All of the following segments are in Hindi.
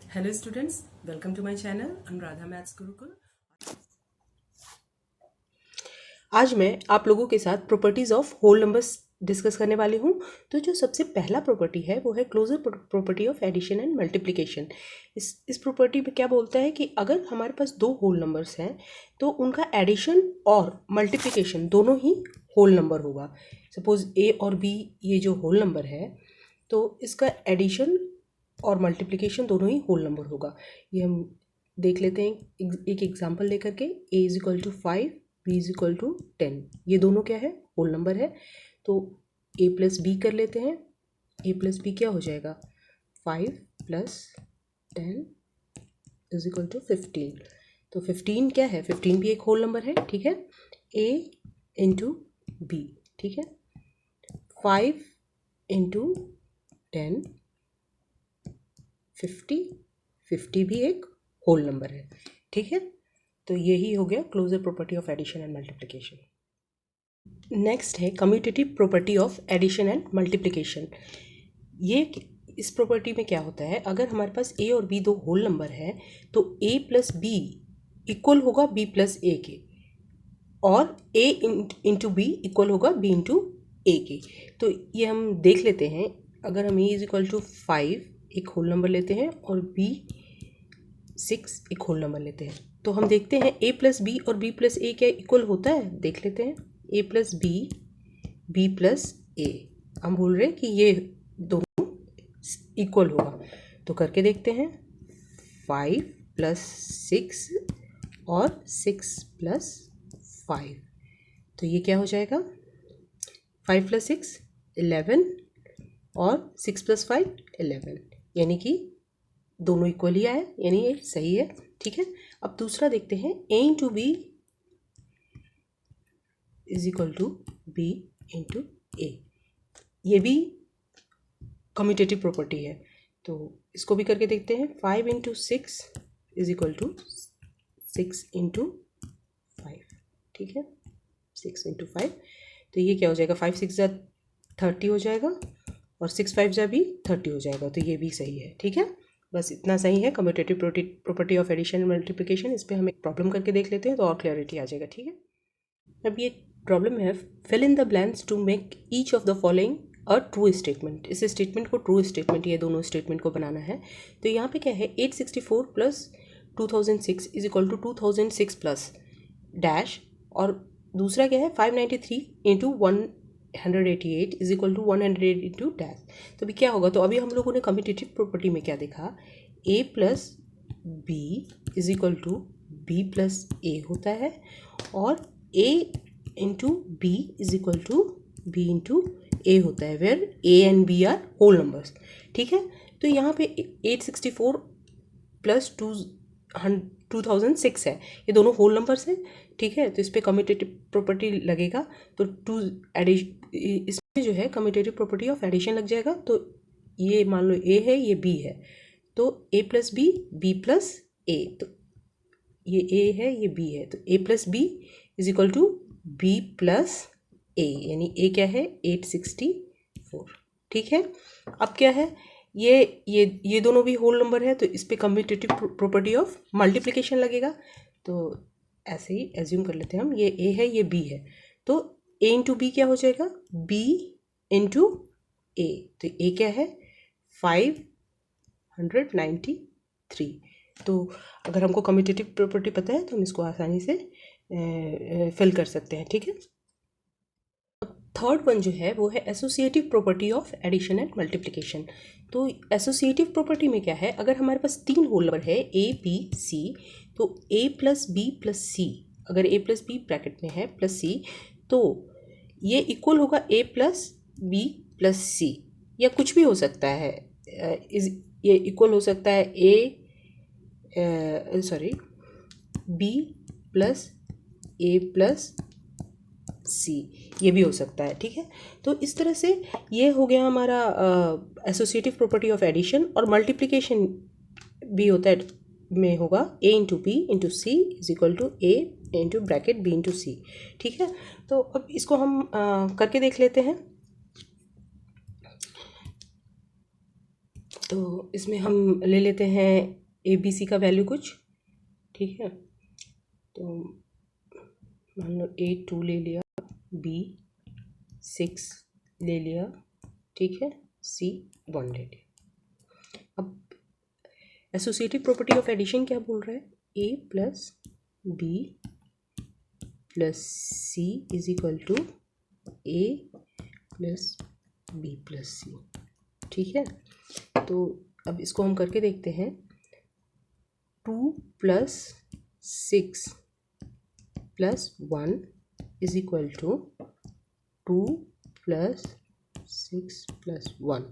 Hello students, welcome to my channel Anuradha maths Gurukul. आज मैं आप लोगों के साथ properties of whole numbers discuss करने वाली हूँ। तो जो सबसे पहला प्रॉपर्टी है वो है closure property of addition and multiplication. इस प्रॉपर्टी में क्या बोलता है कि अगर हमारे पास दो होल नंबर्स हैं तो उनका एडिशन और मल्टीप्लिकेशन दोनों ही होल नंबर होगा। सपोज ए और बी ये जो होल नंबर है तो इसका एडिशन और मल्टीप्लिकेशन दोनों ही होल नंबर होगा। ये हम देख लेते हैं एक एग्जांपल लेकर के। a is equal to 5, b is equal to 10, ये दोनों क्या है, होल नंबर है। तो a प्लस बी कर लेते हैं। a प्लस बी क्या हो जाएगा, 5 प्लस 10 इज इक्वल टू 15। तो 15 क्या है, 15 भी एक होल नंबर है, ठीक है। a इंटू बी, ठीक है। 5 इंटू 10 50 भी एक होल नंबर है, ठीक है। तो यही हो गया closure property of addition and multiplication. Next है commutative property of addition and multiplication. ये इस प्रॉपर्टी में क्या होता है, अगर हमारे पास a और b दो होल नंबर है तो a प्लस बी इक्वल होगा b प्लस ए के, और a इंटू बी इक्वल होगा b इंटू ए के। तो ये हम देख लेते हैं। अगर हम a इज इक्वल टू 5 एक होल नंबर लेते हैं और b 6 एक होल नंबर लेते हैं, तो हम देखते हैं a प्लस बी और b प्लस ए क्या इक्वल होता है। देख लेते हैं, a plus B, b plus A, हम बोल रहे हैं कि ये दोनों इक्वल होगा। तो करके देखते हैं, 5 प्लस 6 और 6 प्लस 5, तो ये क्या हो जाएगा, 5 प्लस 6 11 और 6 प्लस 5 11, यानी कि दोनों इक्वल ही आया, यानी ये सही है, ठीक है। अब दूसरा देखते हैं, a into B is equal to B into A. ये भी कम्यूटेटिव प्रॉपर्टी है, तो इसको भी करके देखते हैं। 5 into 6 is equal to 6 into 5, ठीक है, 6 इंटू 5। तो ये क्या हो जाएगा, 5 6 30 हो जाएगा और 6 5 भी 30 हो जाएगा, तो ये भी सही है, ठीक है। बस इतना सही है commutative property of addition multiplication. इस पर हम एक प्रॉब्लम करके देख लेते हैं तो और क्लैरिटी आ जाएगा, ठीक है। अब ये प्रॉब्लम है, fill in the blanks to make each of the following a true statement. इस स्टेटमेंट को ट्रू स्टेटमेंट, ये दोनों स्टेटमेंट को बनाना है। तो यहाँ पे क्या है, 864 plus 2006 is equal to 2006 plus dash, और दूसरा क्या है, 593 into 188 is equal to 108 into dash. तो अभी क्या होगा, तो अभी हम लोगों ने कम्यूटेटिव प्रॉपर्टी में क्या देखा, a plus B is equal to B plus A होता है, और a into B is equal to B into A होता है, where a and b are whole numbers, ठीक है। तो यहाँ पे 864 प्लस 2006 है, ये दोनों होल नंबर्स हैं, ठीक है। तो इस पर कम्यूटेटिव प्रॉपर्टी लगेगा, तो इसमें जो है कम्यूटेटिव प्रॉपर्टी ऑफ एडिशन लग जाएगा। तो ये मान लो a है, ये b है, तो a plus B, b plus A, तो ये a है, ये b है, तो a plus B is equal to b plus A, यानी a क्या है, 864, ठीक है। अब क्या है, ये दोनों भी होल नंबर है, तो इस पे कम्यूटेटिव प्रॉपर्टी ऑफ मल्टीप्लिकेशन लगेगा। तो ऐसे ही एज्यूम कर लेते हैं हम, ये a है, ये b है, तो a इंटू बी क्या हो जाएगा, b इंटू ए। तो a क्या है, 593। तो अगर हमको कम्यूटेटिव प्रॉपर्टी पता है तो हम इसको आसानी से फिल कर सकते हैं, ठीक है। थर्ड वन जो है वो है associative property of addition and multiplication. तो एसोसिएटिव प्रॉपर्टी में क्या है, अगर हमारे पास तीन होल नंबर है a b c, तो a plus B plus c, अगर a प्लस बी ब्रैकेट में है प्लस सी, तो ये इक्वल होगा a प्लस बी प्लस सी, या कुछ भी हो सकता है, ये इक्वल हो सकता है b प्लस a प्लस सी, ये भी हो सकता है, ठीक है। तो इस तरह से ये हो गया हमारा एसोसिएटिव प्रॉपर्टी ऑफ एडिशन, और मल्टीप्लिकेशन भी होता है, में होगा a into B into C is equal to a into bracket b into C, ठीक है। तो अब इसको हम करके देख लेते हैं। तो इसमें हम ले लेते हैं ए बी सी का वैल्यू कुछ, ठीक है। तो मान लो ए 2 ले लिया, बी 6 ले लिया, ठीक है, सी 1 ले लिया। अब एसोसिएटिव प्रॉपर्टी ऑफ एडिशन क्या बोल रहा है, A plus B plus C is equal to A plus B plus C, ठीक है। तो अब इसको हम करके देखते हैं। 2 plus 6 plus 1 is equal to 2 plus 6 plus 1,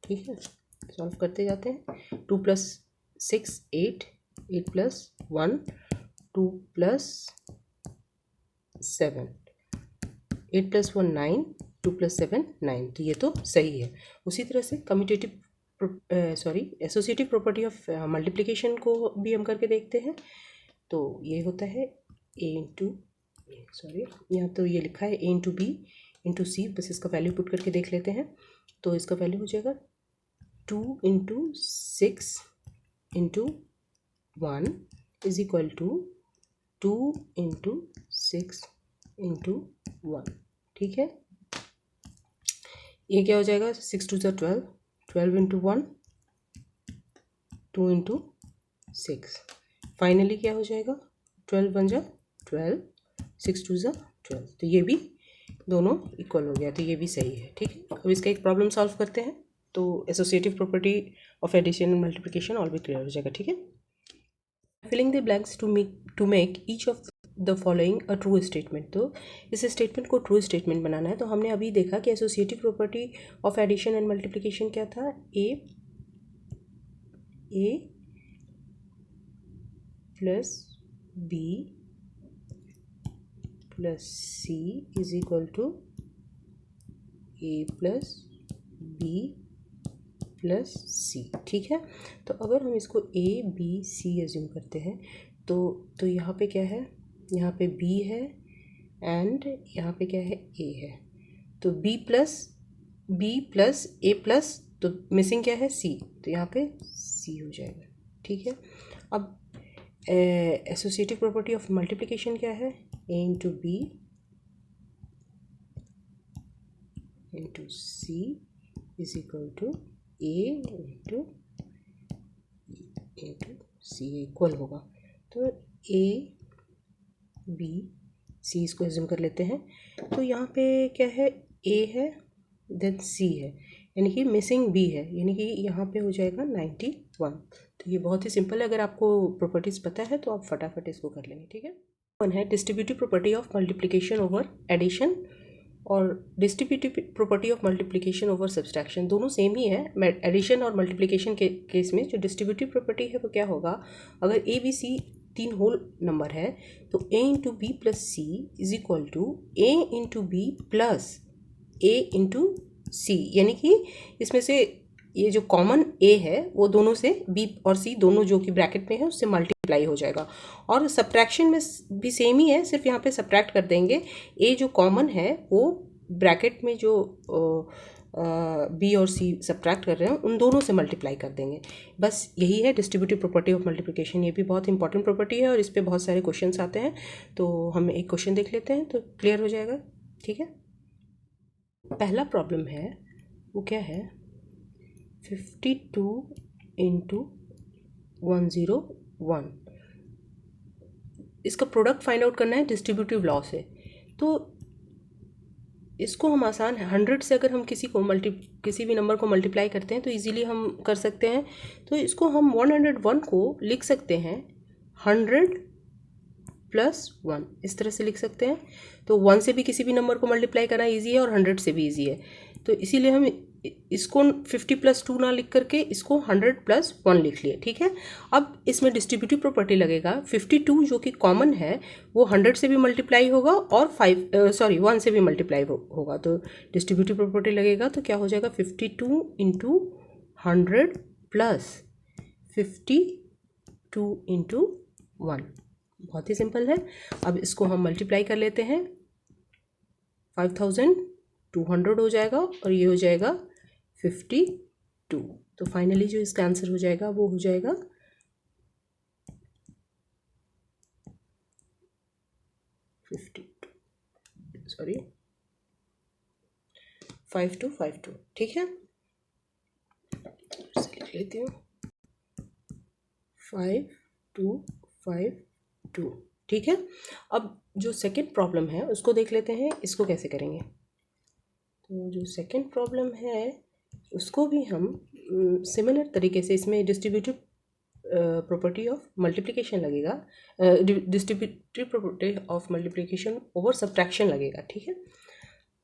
ठीक है। सॉल्व करते जाते हैं। 2 plus 6 8, 8 plus 1 2 plus 7, 8 plus 1 9, 2 plus 7 9, तो ये तो सही है। उसी तरह से commutative associative property of multiplication को भी हम करके देखते हैं। तो ये होता है ए इंटू, सॉरी यहाँ तो ये लिखा है ए इंटू बी इंटू सी, बस इसका वैल्यू पुट करके देख लेते हैं। तो इसका वैल्यू हो जाएगा 2 into 6 into 1 is equal to 2 into 6 into 1, ठीक है। ये क्या हो जाएगा, 6 2 12, 12 इंटू 1 2 इंटू 6, फाइनली क्या हो जाएगा 12 1 12, 6 2 12, तो ये भी दोनों इक्वल हो गया, तो ये भी सही है, ठीक है। अब इसका एक प्रॉब्लम सॉल्व करते हैं, तो associative property of addition and multiplication all भी क्लियर हो जाएगा, ठीक है। Filling the blanks to make each of the following a true statement, तो इस स्टेटमेंट को ट्रू स्टेटमेंट बनाना है। तो हमने अभी देखा कि associative property of addition and multiplication क्या था, A plus B plus C is equal to A plus B plus C, ठीक है। तो अगर हम इसको ए बी सी एज्यूम करते हैं तो यहाँ पे क्या है, यहाँ पे बी है एंड यहाँ पे क्या है, ए है। तो बी प्लस ए प्लस, तो मिसिंग क्या है, सी, तो यहाँ पे सी हो जाएगा, ठीक है। अब एसोसिएटिव प्रॉपर्टी ऑफ मल्टीप्लिकेशन क्या है, A into B into C is equal to A into C, equal होगा। तो ए बी सी इसको एज्यूम कर लेते हैं। तो यहाँ पे क्या है, ए है देन सी है, यानी कि मिसिंग बी है, यानी कि यहाँ पे हो जाएगा 91। तो ये बहुत ही सिंपल है, अगर आपको प्रॉपर्टीज़ पता है तो आप फटाफट इसको कर लेंगे, ठीक है। वन है distributive property of multiplication over addition और distributive property of multiplication over subtraction, दोनों सेम ही है। एडिशन और मल्टीप्लिकेशन के केस में जो डिस्ट्रीब्यूटिव प्रॉपर्टी है वो क्या होगा, अगर A B C 3 whole number है तो A into B plus C is equal to A into B plus A into C, यानी कि इसमें से ये जो कॉमन ए है वो दोनों से बी और सी दोनों जो कि ब्रैकेट में है उससे मल्टीप्लाई हो जाएगा। और सब्ट्रैक्शन में भी सेम ही है, सिर्फ यहाँ पे सब्ट्रैक्ट कर देंगे, ए जो कॉमन है वो ब्रैकेट में जो बी और सी सब्ट्रैक्ट कर रहे हैं उन दोनों से मल्टीप्लाई कर देंगे। बस यही है डिस्ट्रीब्यूटिव प्रॉपर्टी ऑफ मल्टीप्लिकेशन। ये भी बहुत इंपॉर्टेंट प्रॉपर्टी है और इस पर बहुत सारे क्वेश्चंस आते हैं, तो हम एक क्वेश्चन देख लेते हैं तो क्लियर हो जाएगा, ठीक है। पहला प्रॉब्लम है वो क्या है, 52 इंटू 101, इसका प्रोडक्ट फाइंड आउट करना है डिस्ट्रीब्यूटिव लॉ से। तो इसको हम आसान है, 100 से अगर हम किसी भी नंबर को मल्टीप्लाई करते हैं तो इजीली हम कर सकते हैं। तो इसको हम 101 को लिख सकते हैं 100 प्लस 1, इस तरह से लिख सकते हैं। तो 1 से भी किसी भी नंबर को मल्टीप्लाई करना ईजी है और 100 से भी ईजी है, तो इसीलिए हम इसको 50 प्लस 2 ना लिख करके इसको 100 प्लस 1 लिख लिए, ठीक है। अब इसमें डिस्ट्रीब्यूटिव प्रॉपर्टी लगेगा, 52 जो कि कॉमन है वो 100 से भी मल्टीप्लाई होगा और 1 से भी मल्टीप्लाई होगा, तो डिस्ट्रीब्यूटिव प्रॉपर्टी लगेगा। तो क्या हो जाएगा 52 इंटू 100 प्लस 52 इंटू 1, बहुत ही सिंपल है। अब इसको हम मल्टीप्लाई कर लेते हैं, 5200 हो जाएगा और ये हो जाएगा 52, तो फाइनली जो इसका आंसर हो जाएगा वो हो जाएगा 5252। ठीक है, लिख लेती हूँ 5252। ठीक है, अब जो सेकंड प्रॉब्लम है उसको देख लेते हैं, इसको कैसे करेंगे। तो जो सेकंड प्रॉब्लम है उसको भी हम सिमिलर तरीके से, इसमें डिस्ट्रीब्यूटिव प्रॉपर्टी ऑफ मल्टीप्लिकेशन लगेगा, distributive property of multiplication over subtraction लगेगा। ठीक है,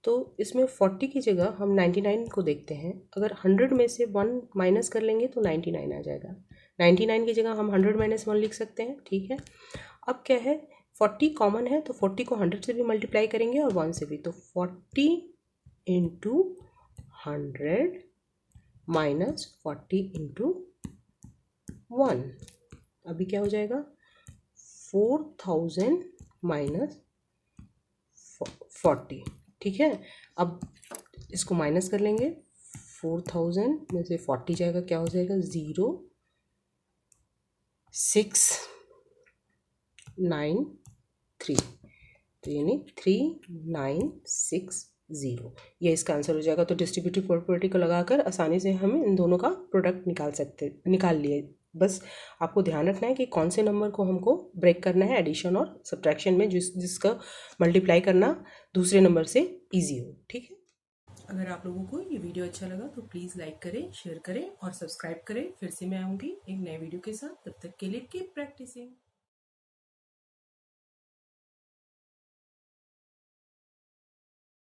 तो इसमें 40 की जगह हम 99 को देखते हैं। अगर 100 में से 1 माइनस कर लेंगे तो 99 आ जाएगा। 99 की जगह हम 100 - 1 लिख सकते हैं। ठीक है, अब क्या है, 40 कॉमन है तो 40 को 100 से भी मल्टीप्लाई करेंगे और 1 से भी, तो 40 इंटू 100 माइनस 40 इंटू 1, अभी क्या हो जाएगा 4000 माइनस 40। ठीक है, अब इसको माइनस कर लेंगे, 4000 में से 40 जाएगा, क्या हो जाएगा 0693, तो यानी 3960, ये इसका आंसर हो जाएगा। तो डिस्ट्रीब्यूटिव प्रॉपर्टी को लगाकर आसानी से हम इन दोनों का प्रोडक्ट निकाल लिए। बस आपको ध्यान रखना है कि कौन से नंबर को हमको ब्रेक करना है एडिशन और सब्ट्रैक्शन में, जिसका मल्टीप्लाई करना दूसरे नंबर से इजी हो। ठीक है, अगर आप लोगों को ये वीडियो अच्छा लगा तो प्लीज़ लाइक करें, शेयर करें और सब्सक्राइब करें। फिर से मैं आऊँगी एक नए वीडियो के साथ, तब तक के लिए कीप प्रैक्टिसिंग।